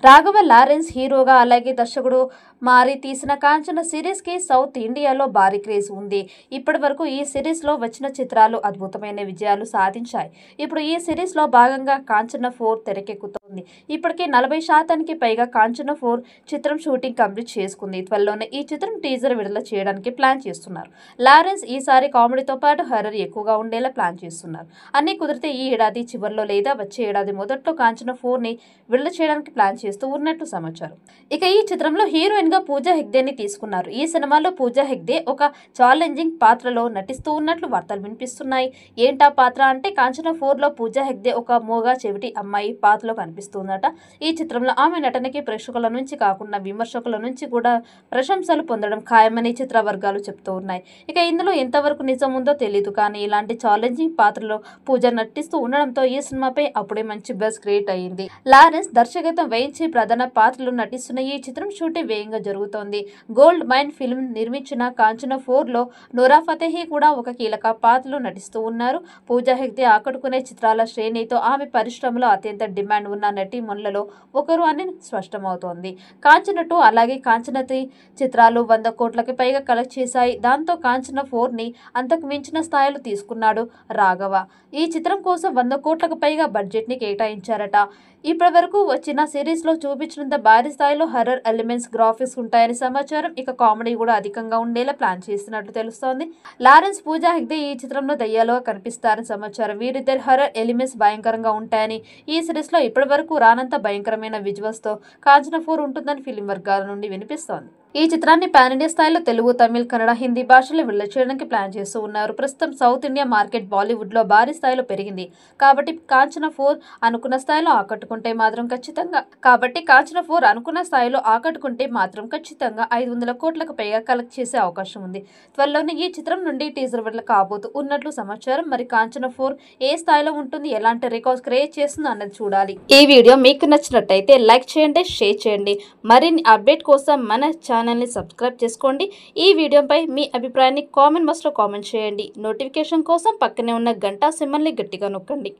Raghava Lawrence హీరోగా అలాగే దర్శకుడు మారి తీసిన కాంచన సిరీస్ కి సౌత్ ఇండియాలో భారీ క్రేజ్ ఉంది. ఇప్పటి వరకు ఈ సిరీస్ లో వచ్చిన చిత్రాలు అద్భుతమైన విజయాలు సాధించాయి. ఇప్పుడు ఈ సిరీస్ లో భాగంగా కాంచన 4 తెరకెక్కుతోంది. ఇప్పటికే 40% పైగా కాంచన 4 చిత్రం షూటింగ్ కంప్లీట్ చేసుకుంది. త్వరలోనే ఈ చిత్రం టీజర్ విడుదల చేయడానికి ప్లాన్ చేస్తున్నారు. లారెన్స్ ఈసారి కామెడీతో పాటు హర్రర్ ఎక్కువగా ఉండేలా ప్లాన్ చేస్తున్నారు. అన్ని కుదిరితే ఈ ఏడాది చివరిలో లేదా వచ్చే ఏడాది మొదట్లో కాంచన 4 ని విడుదల చేయడానికి ప్లాన్ చేస్తూ ఉన్నట్లు సమాచారం. ఇక ఈ చిత్రంలో హీరోయిన్ గా పూజా హెగ్దేని తీసుకున్నారు. ఈ సినిమాలో పూజా హెగ్దే ఒక ఛాలెంజింగ్ పాత్రలో నటిస్తూ ఉన్నట్లు వార్తలు వినిపిస్తున్నాయి. ఏంటా పాత్ర అంటే కాంచన 4 లో పూజా హెగ్దే ఒక మోగా చెవిటి అమ్మాయి పాత్రలో కనిపిస్తుందట. ఈ చిత్రంలో ఆమె నటనకి ప్రేక్షకుల నుంచి కాకుండా విమర్శకుల నుంచి కూడా ప్రశంసలు పొందడం ఖాయమని చిత్ర వర్గాలు చెప్తూ ఉన్నాయి. ఇక ఇందులో ఎంతవరకు నిజం ఉందో తెలియదు కానీ ఇలాంటి ఛాలెంజింగ్ పాత్రలో పూజ నటిస్తూ ఉండడంతో ఈ సినిమాపై అప్పుడే మంచి బజ్ క్రియేట్ అయ్యింది. లారెన్స్ దర్శకత్వం వహించి ప్రధాన పాత్రలో నటిస్తున్న ఈ చిత్రం షూటింగ్ వేగంగా జరుగుతోంది. గోల్డ్ మైన్ ఫిల్మ్ నిర్మించిన కాంచన 4 లో నోరా ఫతేహి కూడా ఒక కీలక పాత్రలో నటిస్తూ ఉన్నారు. పూజా హెగ్దే ఆకట్టుకునే చిత్రాల శ్రేణితో ఆమె పరిశ్రమలో అత్యంత డిమాండ్ ఉన్న నటీమణులలో ఒకరు అని స్పష్టమవుతోంది. కాంచన 2 అలాగే కాంచన 3 చిత్రాలు 100 కోట్లకి పైగా కలెక్ట్ చేశాయి. దాంతో కాంచన 4 ని అంతకు మించిన స్థాయిలో తీసుకున్నాడు రాఘవ. ఈ చిత్రం కోసం 100 కోట్లకు పైగా బడ్జెట్ ని కేటాయించారట. ఇప్పటి వరకు వచ్చిన సిరీస్ లో చూపించినంత భారీ స్థాయిలో హర్రర్ ఎలిమెంట్స్ గ్రాఫిక్స్ ఉంటాయని సమాచారం. ఇక కామెడీ కూడా అధికంగా ఉండేలా ప్లాన్ చేస్తున్నట్లు తెలుస్తోంది. లారెన్స్ పూజా హెగ్దే ఈ చిత్రంలో దయ్యాలుగా కనిపిస్తారని సమాచారం. వీరిద్దరి హర్రర్ ఎలిమెంట్స్ భయంకరంగా ఉంటాయని ఈ సిరీస్ లో ఇప్పటి వరకు రానంత భయంకరమైన విజువల్స్ తో కాంచన 4 ఉంటుందని ఫిలిం వర్గాల నుండి వినిపిస్తోంది. ఈ చిత్రాన్ని పాన్ ఇండియా స్థాయిలో తెలుగు, తమిళ్, కన్నడ, హిందీ భాషలో విడుదల చేయడానికి ప్లాన్ చేస్తూ ఉన్నారు. ప్రస్తుతం సౌత్ ఇండియా మార్కెట్ బాలీవుడ్ లో భారీ స్థాయిలో పెరిగింది కాబట్టి కాంచన 4 అనుకున్న స్థాయిలో ఆకట్టుకుంటే మాత్రం ఖచ్చితంగా 500 కోట్లకు పైగా కలెక్ట్ చేసే అవకాశం ఉంది. త్వరలోనే ఈ చిత్రం నుండి టీజర్ విడుదల కాబోతూ ఉన్నట్లు సమాచారం. మరి కాంచన 4 ఏ స్థాయిలో ఉంటుంది, ఎలాంటి రికార్డ్స్ క్రియేట్ చేస్తుందో అన్నది చూడాలి. ఈ వీడియో మీకు నచ్చినట్టయితే లైక్ చేయండి, షేర్ చేయండి. మరిన్ని అప్డేట్ కోసం మన ఛానల్ని సబ్స్క్రైబ్ చేసుకోండి. ఈ వీడియోపై మీ అభిప్రాయాన్ని కామెంట్ బాక్స్లో కామెంట్ చేయండి. నోటిఫికేషన్ కోసం పక్కనే ఉన్న గంట సింబల్ని గట్టిగా నొక్కండి.